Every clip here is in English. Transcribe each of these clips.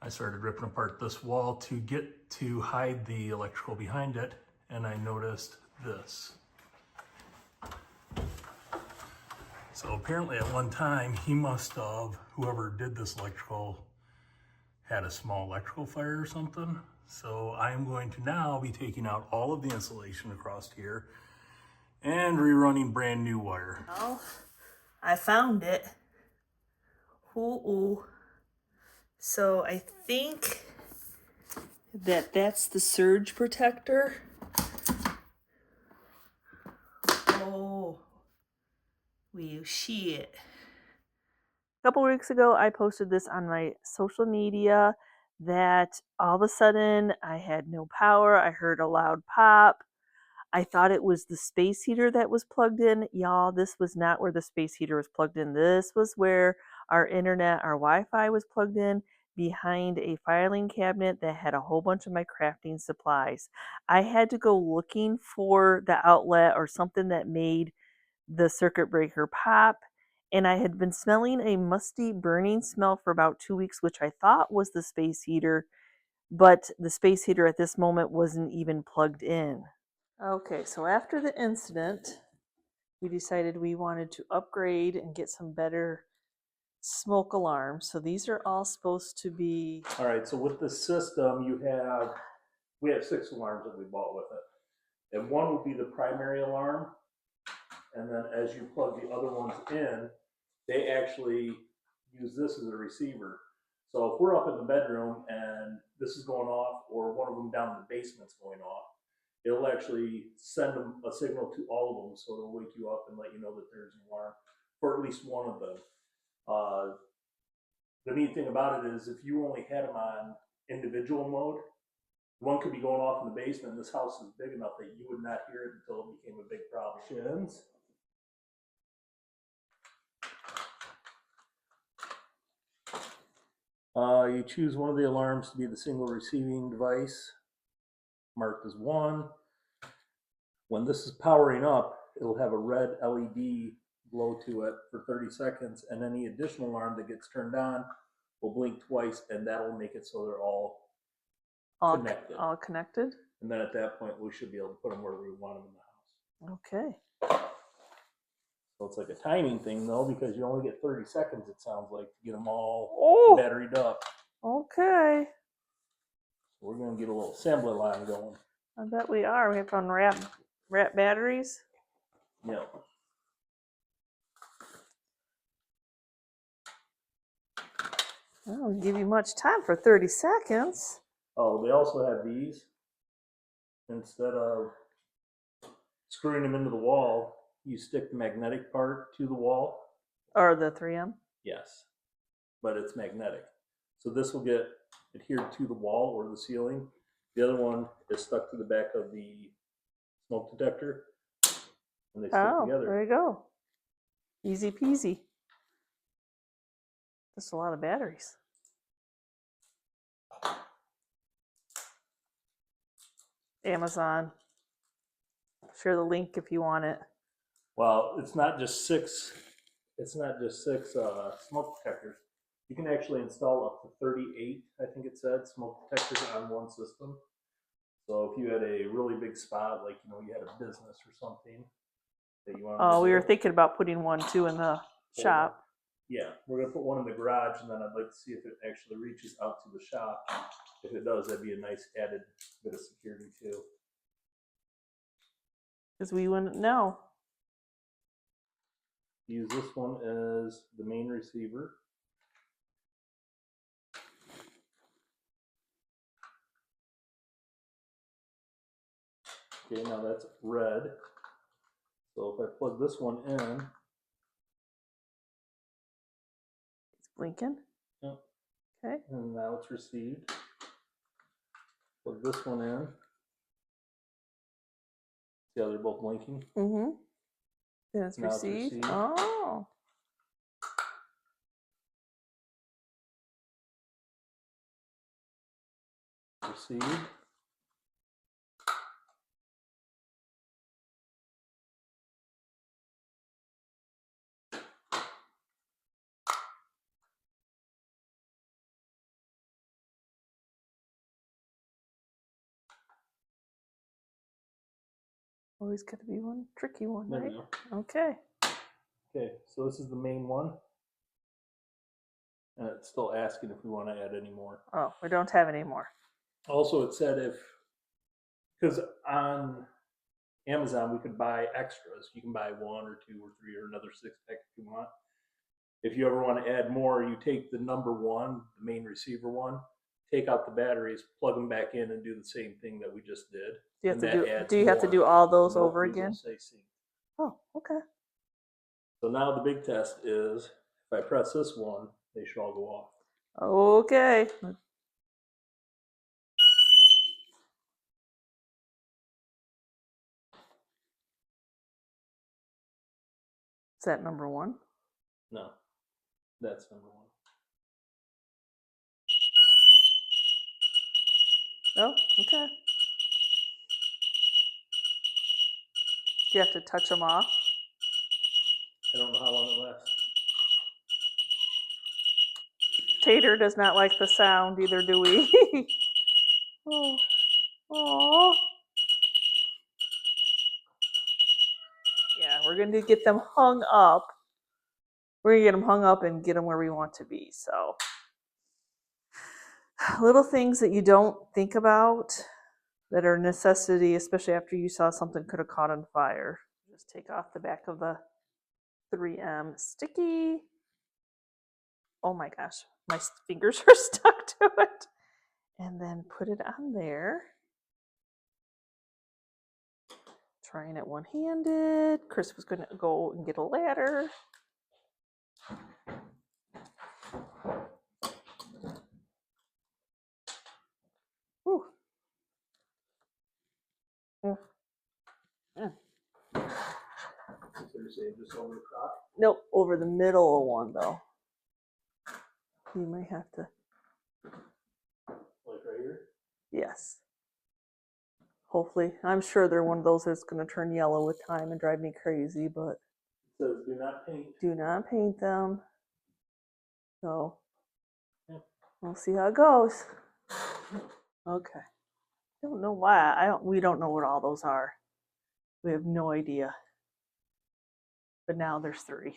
I started ripping apart this wall to get to hide the electrical behind it, and I noticed this. So apparently at one time, he must have, whoever did this electrical, had a small electrical fire or something. So I'm going to now be taking out all of the insulation across here and rerunning brand new wire. Oh, I found it. Ooh. So I think that's the surge protector. Oh, we see it. A couple weeks ago, I posted this on my social media that all of a sudden I had no power. I heard a loud pop. I thought it was the space heater that was plugged in. Y'all, this was not where the space heater was plugged in. This was where our internet, our Wi-Fi was plugged in behind a filing cabinet that had a whole bunch of my crafting supplies. I had to go looking for the outlet or something that made the circuit breaker pop. And I had been smelling a musty burning smell for about 2 weeks, which I thought was the space heater, but the space heater at this moment wasn't even plugged in. Okay, so after the incident, we decided we wanted to upgrade and get some better smoke alarms. So these are all supposed to be... All right, so with the system, we have 6 alarms that we bought with it. And one will be the primary alarm. And then as you plug the other ones in, they actually use this as a receiver. So if we're up in the bedroom and this is going off, or one of them down in the basement's going off, it'll actually send them a signal to all of them, so it'll wake you up and let you know that there's an alarm for at least one of them. The neat thing about it is if you only had them on individual mode, one could be going off in the basement. This house is big enough that you would not hear it until it became a big problem. You choose one of the alarms to be the single receiving device, marked as 1. When this is powering up, it'll have a red LED glow to it for 30 seconds, and any additional alarm that gets turned on will blink twice, and that'll make it so they're all connected. All connected? And then at that point, we should be able to put them where we want them in the house. Okay. So it's like a timing thing, though, because you only get 30 seconds, it sounds like, to get them all batteried up. Okay. We're going to get a little assembly line going. I bet we are. We have to unwrap batteries. Yeah. I don't give you much time for 30 seconds. Oh, they also have these. Instead of screwing them into the wall, you stick the magnetic part to the wall. Or the 3M? Yes, but it's magnetic. So this will get adhered to the wall or the ceiling. The other one is stuck to the back of the smoke detector, and they stick together. There you go. Easy peasy. That's a lot of batteries. Amazon. Share the link if you want it. Well, it's not just 6. It's not just 6 smoke detectors. You can actually install up to 38, I think it said, smoke detectors on one system. So if you had a really big spot, like you had a business or something that you wanted. Oh, we were thinking about putting one too in the shop. Yeah, we're gonna put one in the garage, and then I'd like to see if it actually reaches out to the shop. If it does, that'd be a nice added bit of security too. Because we wouldn't know. Use this one as the main receiver. Okay, now that's red. So if I plug this one in, it's blinking. Yep. Okay. And now it's received. Plug this one in. See how they're both blinking? Mm-hmm. Then it's received. Oh. Received. Always got to be one tricky one, There we right? go. Okay. Okay, so this is the main one. And it's still asking if we want to add any more. Oh, we don't have any more. Also, it said because on Amazon we could buy extras. You can buy 1 or 2 or 3 or another 6-pack if you want. If you ever want to add more, you take the number 1, the main receiver one, take out the batteries, plug them back in, and do the same thing that we just did. Do you have to do all those over These will again? stay synced. Oh, okay. So now the big test is if I press this one, they should all go off. Okay. Is that number 1? No, that's number 1. Oh, okay. Do you have to touch them off? I don't know how long it lasts. Tater does not like the sound, either do we? Oh, oh. Yeah, we're going to get them hung up. We're going to get them hung up and get them where we want to be. So, little things that you don't think about that are a necessity, especially after you saw something could have caught on fire. Just take off the back of the 3M sticky. Oh my gosh, my fingers are stuck to it. And then put it on there. Trying it one-handed. Chris was going to go and get a ladder. Whew. Mm. Mm. Just over the top? Nope, over the middle of one though. You might have to. Like right here? Yes. Hopefully. I'm sure they're one of those that's going to turn yellow with time and drive me crazy, but. It says do not paint. Do not paint them. So, we'll see how it goes. Okay. Don't know why. We don't know what all those are. We have no idea. But now there's 3.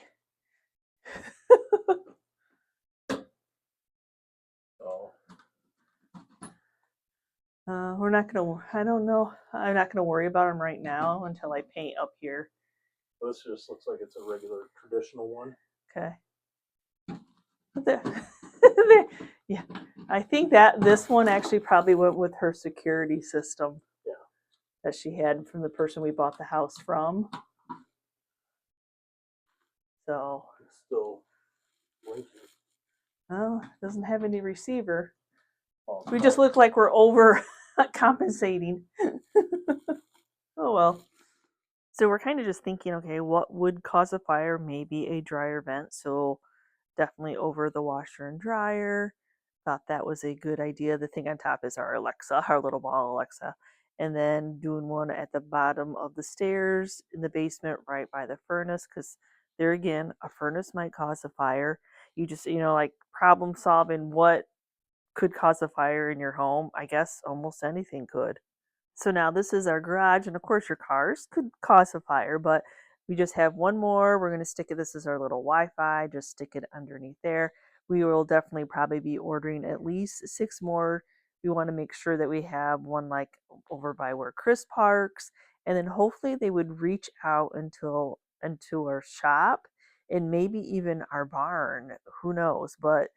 We're not gonna. I don't know. I'm not gonna worry about them right now until I paint up here. This just looks like it's a regular traditional one. Okay. There. There. Yeah. I think that this one actually probably went with her security system. Yeah. That she had from the person we bought the house from. So. It's still blinking. Well, it doesn't have any receiver. We just look like we're over compensating. Oh well. So we're kind of just thinking, okay, what would cause a fire? Maybe a dryer vent. So definitely over the washer and dryer. Thought that was a good idea. The thing on top is our Alexa, our little ball Alexa. And then doing one at the bottom of the stairs in the basement right by the furnace, because there again, a furnace might cause a fire. You just, like problem solving what could cause a fire in your home. I guess almost anything could. So now this is our garage, and of course your cars could cause a fire, but we just have one more. We're going to stick it. This is our little Wi-Fi. Just stick it underneath there. We will definitely probably be ordering at least 6 more. We want to make sure that we have one like over by where Chris parks, and then hopefully they would reach out into our shop and maybe even our barn. Who knows? But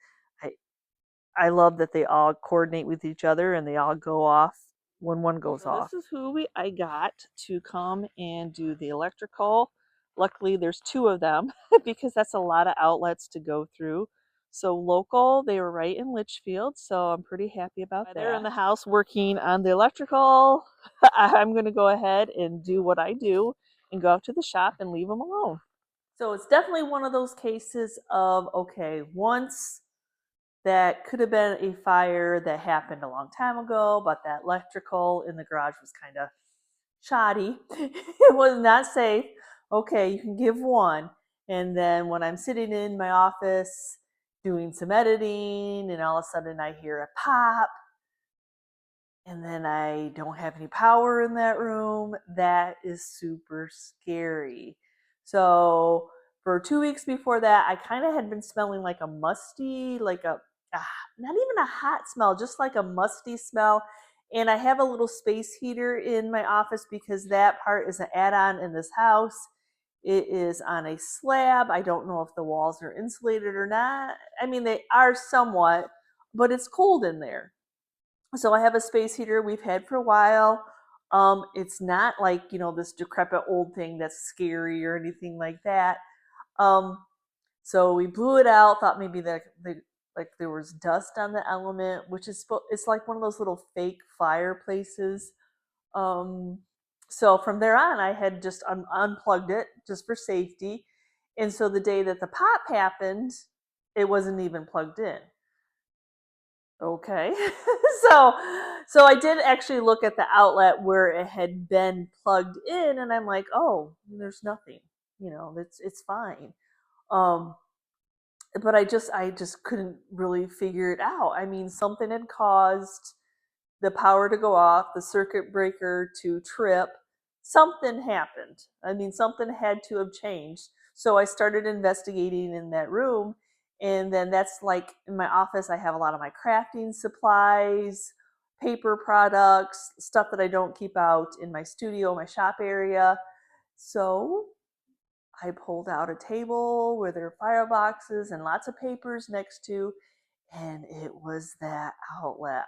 I love that they all coordinate with each other and they all go off when one goes off. This is who I got to come and do the electrical. Luckily, there's 2 of them because that's a lot of outlets to go through. So local, they were right in Litchfield, so I'm pretty happy about that. They're in the house working on the electrical. I'm going to go ahead and do what I do and go out to the shop and leave them alone. So it's definitely one of those cases of, okay, once that could have been a fire that happened a long time ago, but that electrical in the garage was kind of shoddy. It was not safe. Okay, you can give one. And then when I'm sitting in my office doing some editing, and all of a sudden I hear a pop, and then I don't have any power in that room. That is super scary. So for 2 weeks before that, I kind of had been smelling like a musty, a not even a hot smell, just like a musty smell. And I have a little space heater in my office because that part is an add-on in this house. It is on a slab. I don't know if the walls are insulated or not. I mean, they are somewhat, but it's cold in there. So I have a space heater we've had for a while. It's not like, this decrepit old thing that's scary or anything like that. Um, so we blew it out, thought maybe that like there was dust on the element, which is it's like one of those little fake fireplaces. Um, so from there on, I had just unplugged it just for safety. And so the day that the pop happened, it wasn't even plugged in. Okay. so so I did actually look at the outlet where it had been plugged in, and I'm like, "Oh, there's nothing. It's fine." Um but I just couldn't really figure it out. I mean, something had caused the power to go off, the circuit breaker to trip. Something happened. I mean, something had to have changed. So I started investigating in that room. And then that's like in my office, I have a lot of my crafting supplies, paper products, stuff that I don't keep out in my studio, my shop area. So I pulled out a table where there are fireboxes and lots of papers next to, and it was that outlet.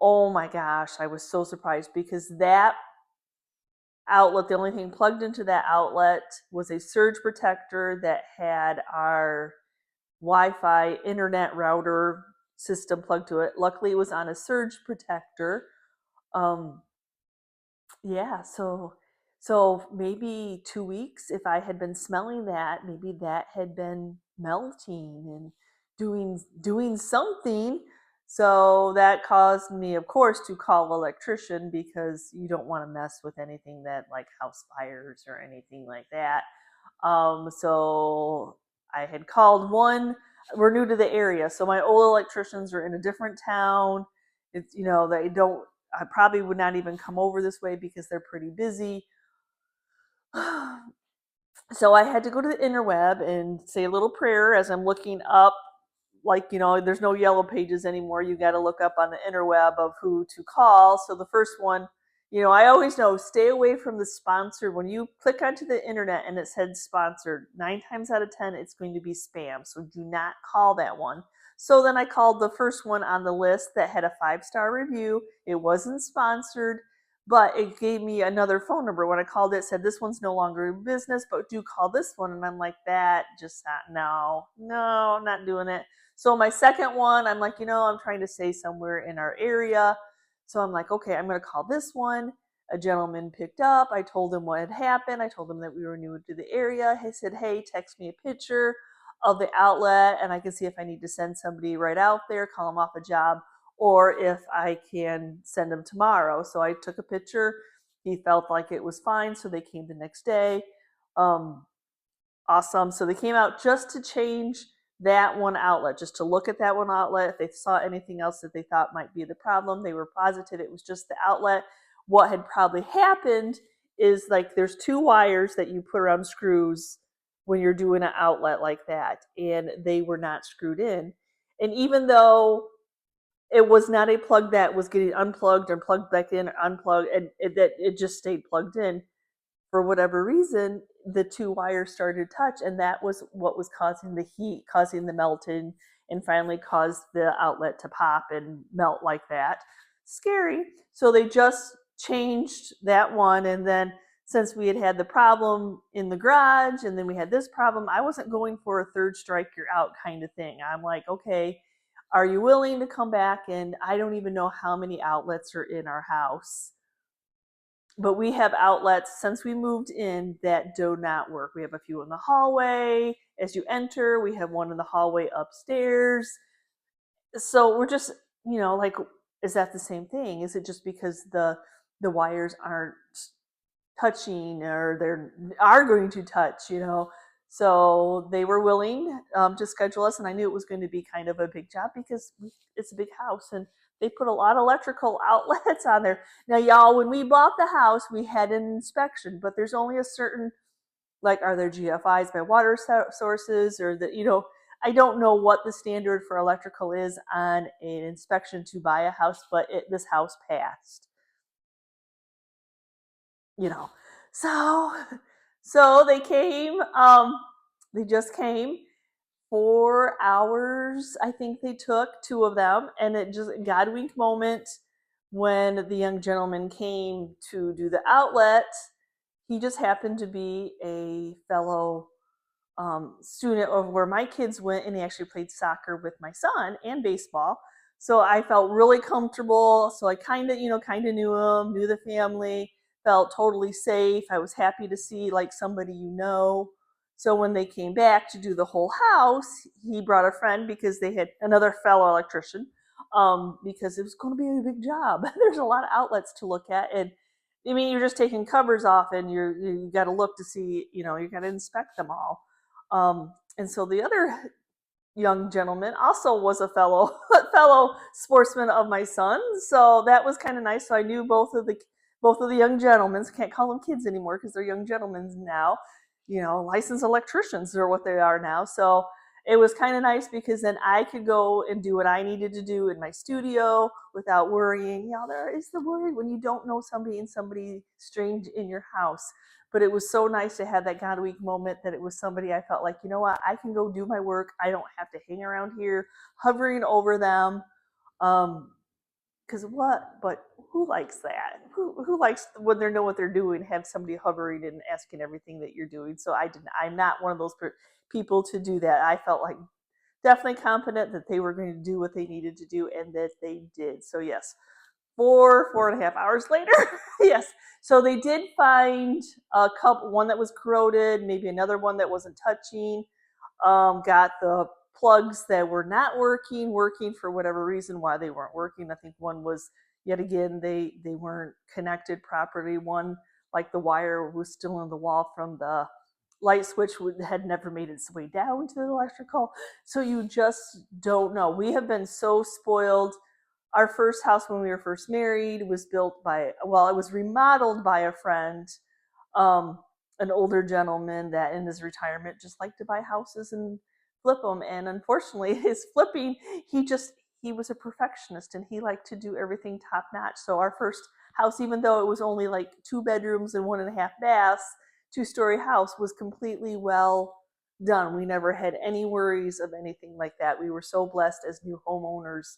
Oh my gosh, I was so surprised because that outlet, the only thing plugged into that outlet was a surge protector that had our Wi-Fi internet router system plugged to it. Luckily, it was on a surge protector. Um, yeah, so maybe 2 weeks, if I had been smelling that, maybe that had been melting and doing something. So that caused me, of course, to call an electrician because you don't want to mess with anything that like house fires or anything like that. So I had called one. We're new to the area, so my old electricians are in a different town. It's they don't. I probably would not even come over this way because they're pretty busy. So I had to go to the interweb and say a little prayer as I'm looking up. Like, there's no yellow pages anymore. You got to look up on the interweb of who to call. So the first one, I always know, stay away from the sponsored. When you click onto the internet and it said sponsored, 9 times out of 10, it's going to be spam. So do not call that one. So then I called the first one on the list that had a 5-star review. It wasn't sponsored, but it gave me another phone number. When I called it said, this one's no longer in business, but do call this one. And I'm like, that just not, no, I'm not doing it. So my second one, I'm like, I'm trying to stay somewhere in our area. So I'm like, okay, I'm going to call this one. A gentleman picked up. I told him what had happened. I told him that we were new to the area. He said, hey, text me a picture of the outlet and I can see if I need to send somebody right out there, call them off a job, or if I can send them tomorrow. So I took a picture. He felt like it was fine. So they came the next day. Awesome. So they came out just to change that one outlet, just to look at that one outlet. If they saw anything else that they thought might be the problem, they were positive it was just the outlet. What had probably happened is like there's 2 wires that you put around screws when you're doing an outlet like that, and they were not screwed in. And even though it was not a plug that was getting unplugged or plugged back in or unplugged, and it just stayed plugged in, for whatever reason, the 2 wires started to touch, and that was what was causing the heat, causing the melting, and finally caused the outlet to pop and melt like that. Scary. So they just changed that one, and then since we had the problem in the garage, and then we had this problem, I wasn't going for a third strike, you're out kind of thing. I'm like, okay, are you willing to come back? And I don't even know how many outlets are in our house, but we have outlets since we moved in that do not work. We have a few in the hallway as you enter. We have one in the hallway upstairs. So we're just, like, is that the same thing? Is it just because the wires aren't touching or they are going to touch? So they were willing to schedule us, and I knew it was going to be kind of a big job because it's a big house and they put a lot of electrical outlets on there. Now, y'all, when we bought the house, we had an inspection, but there's only a certain, like, are there GFIs by water sources, or I don't know what the standard for electrical is on an inspection to buy a house, but this house passed. So they came. They just came. 4 hours, I think they took, two of them, and it just God wink moment when the young gentleman came to do the outlet. He just happened to be a fellow student of where my kids went, and he actually played soccer with my son and baseball. So I felt really comfortable. So I kind of knew him, knew the family, felt totally safe. I was happy to see like somebody. So when they came back to do the whole house, he brought a friend because they had another fellow electrician, because it was going to be a big job. There's a lot of outlets to look at, and I mean, you're just taking covers off, and you got to look to see, you got to inspect them all. And so the other young gentleman also was a fellow fellow sportsman of my son, so that was kind of nice. So I knew both of the young gentlemen. Can't call them kids anymore because they're young gentlemen now. Licensed electricians are what they are now. So it was kind of nice because then I could go and do what I needed to do in my studio without worrying. There is the worry when you don't know somebody and somebody strange in your house. But it was so nice to have that God week moment that it was somebody I felt like, you know what, I can go do my work. I don't have to hang around here hovering over them. Because but who likes that? Who likes when they know what they're doing, have somebody hovering and asking everything that you're doing? So I'm not one of those people to do that. I felt like definitely confident that they were going to do what they needed to do, and that they did. So yes, 4.5 hours later, yes. So they did find a couple, one that was corroded, maybe another one that wasn't touching. Got the plugs that were not working for whatever reason why they weren't working. I think one was, yet again, they weren't connected properly. One, like the wire was still in the wall from the light switch, had never made its way down to the electrical. So you just don't know. We have been so spoiled. Our first house when we were first married was it was remodeled by a friend, an older gentleman that in his retirement just liked to buy houses and flip them. And unfortunately, his flipping, he was a perfectionist and he liked to do everything top notch. So our first house, even though it was only like 2 bedrooms and 1.5 baths, 2-story house, was completely well done. We never had any worries of anything like that. We were so blessed as new homeowners.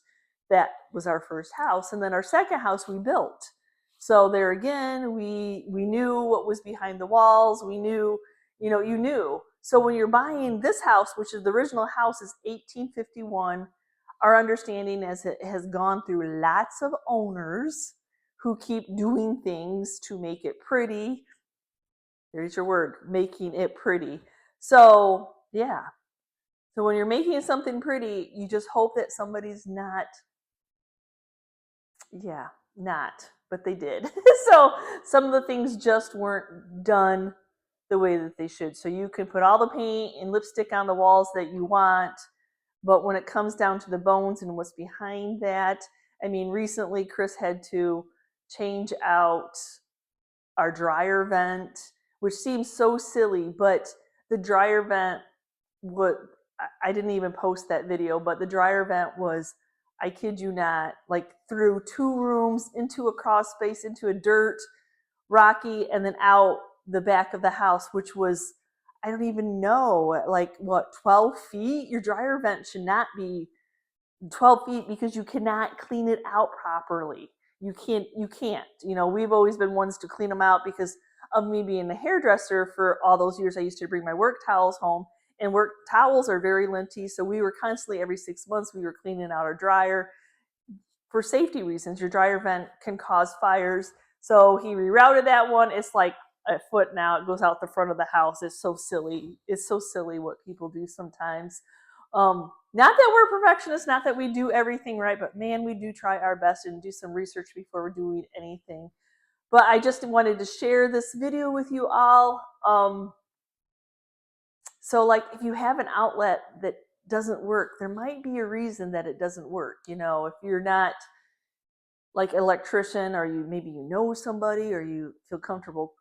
That was our first house. And then our second house we built. So there again, we knew what was behind the walls. We knew, you knew. So when you're buying this house, which is the original house is 1851, our understanding is it has gone through lots of owners who keep doing things to make it pretty. There's your word, making it pretty. So yeah. So when you're making something pretty, you just hope that somebody's not, but they did. So some of the things just weren't done the way that they should. So you can put all the paint and lipstick on the walls that you want, but when it comes down to the bones and what's behind that, I mean, recently Chris had to change out our dryer vent, which seems so silly, but the dryer vent, I didn't even post that video, but the dryer vent was, I kid you not, like through 2 rooms into a crawl space, into a dirt, rocky, and then out the back of the house, which was, I don't even know, like 12 feet? Your dryer vent should not be 12 feet because you cannot clean it out properly. You can't. We've always been ones to clean them out because of me being a hairdresser for all those years. I used to bring my work towels home, and work towels are very linty. So we were constantly, every 6 months, we were cleaning out our dryer for safety reasons. Your dryer vent can cause fires. So he rerouted that one. It's like a foot now. It goes out the front of the house. It's so silly. It's so silly what people do sometimes. Not that we're perfectionists, not that we do everything right, but man, we do try our best and do some research before we're doing anything. But I just wanted to share this video with you all. So like if you have an outlet that doesn't work, there might be a reason that it doesn't work. You know, if you're not like electrician, or maybe you know somebody, or you feel comfortable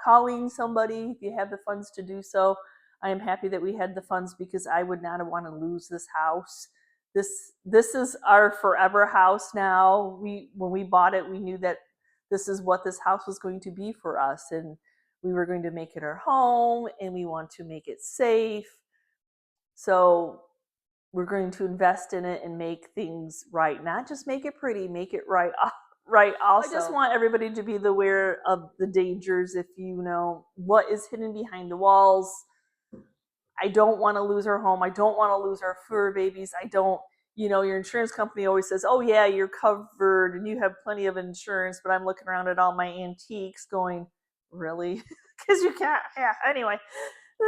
calling somebody, if you have the funds to do so. I am happy that we had the funds, because I would not want to lose this house. This is our forever house now. When we bought it, we knew that this is what this house was going to be for us, and we were going to make it our home, and we want to make it safe. So we're going to invest in it and make things right. Not just make it pretty, make it right. Right. Also, I just want everybody to be aware of the dangers. If you know what is hidden behind the walls, I don't want to lose our home. I don't want to lose our fur babies. I don't, you know, your insurance company always says, oh yeah, you're covered and you have plenty of insurance. But I'm looking around at all my antiques going, really? Because you can't. Yeah. Anyway,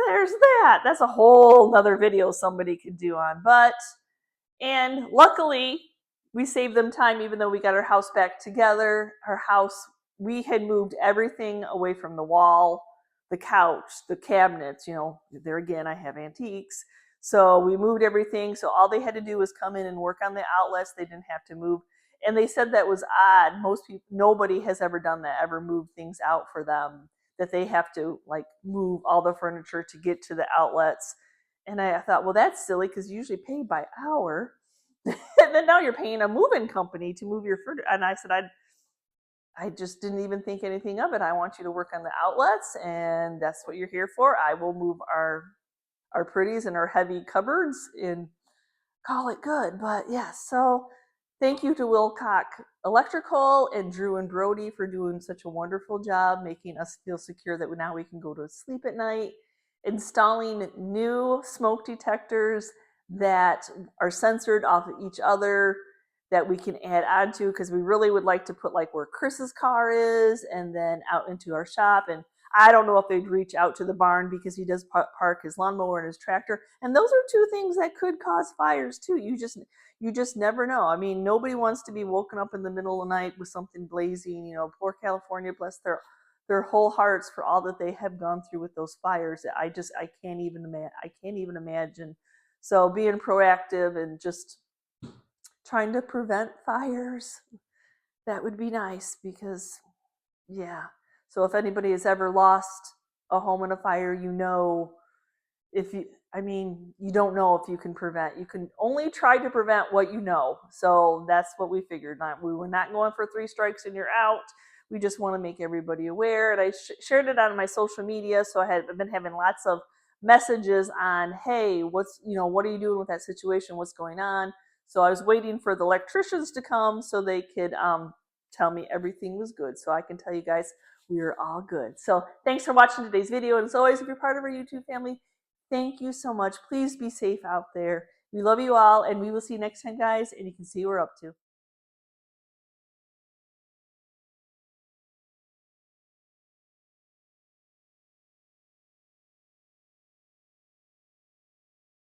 there's that. That's a whole nother video somebody could do on. And luckily, we saved them time, even though we got our house back together. Our house, we had moved everything away from the wall, the couch, the cabinets. You know, there again, I have antiques. So we moved everything. So all they had to do was come in and work on the outlets. They didn't have to move. And they said that was odd. Most people, nobody has ever done that, ever moved things out for them, that they have to like move all the furniture to get to the outlets. And I thought, well, that's silly, because you usually pay by hour. And then now you're paying a moving company to move your furniture. And I said, I just didn't even think anything of it. I want you to work on the outlets, and that's what you're here for. I will move our pretties and our heavy cupboards and call it good. But yeah, so thank you to Wilcock Electrical and Drew and Brody for doing such a wonderful job making us feel secure that now we can go to sleep at night. Installing new smoke detectors that are censored off of each other, that we can add on to, because we really would like to put like where Chris's car is and then out into our shop. And I don't know if they'd reach out to the barn, because he does park his lawnmower and his tractor. And those are two things that could cause fires too. You just never know. I mean, nobody wants to be woken up in the middle of the night with something blazing. You know, poor California, bless their whole hearts for all that they have gone through with those fires. I can't even imagine. So being proactive and just trying to prevent fires, that would be nice, because yeah. So if anybody has ever lost a home in a fire, you know, you don't know if you can prevent. You can only try to prevent what you know. So that's what we figured. We were not going for 3 strikes and you're out. We just want to make everybody aware. And I shared it on my social media. So I've been having lots of messages on, hey, what are you doing with that situation? What's going on? So I was waiting for the electricians to come so they could tell me everything was good. So I can tell you guys, we are all good. So thanks for watching today's video. And as always, if you're part of our YouTube family, thank you so much. Please be safe out there. We love you all, and we will see you next time, guys, and you can see what we're up to.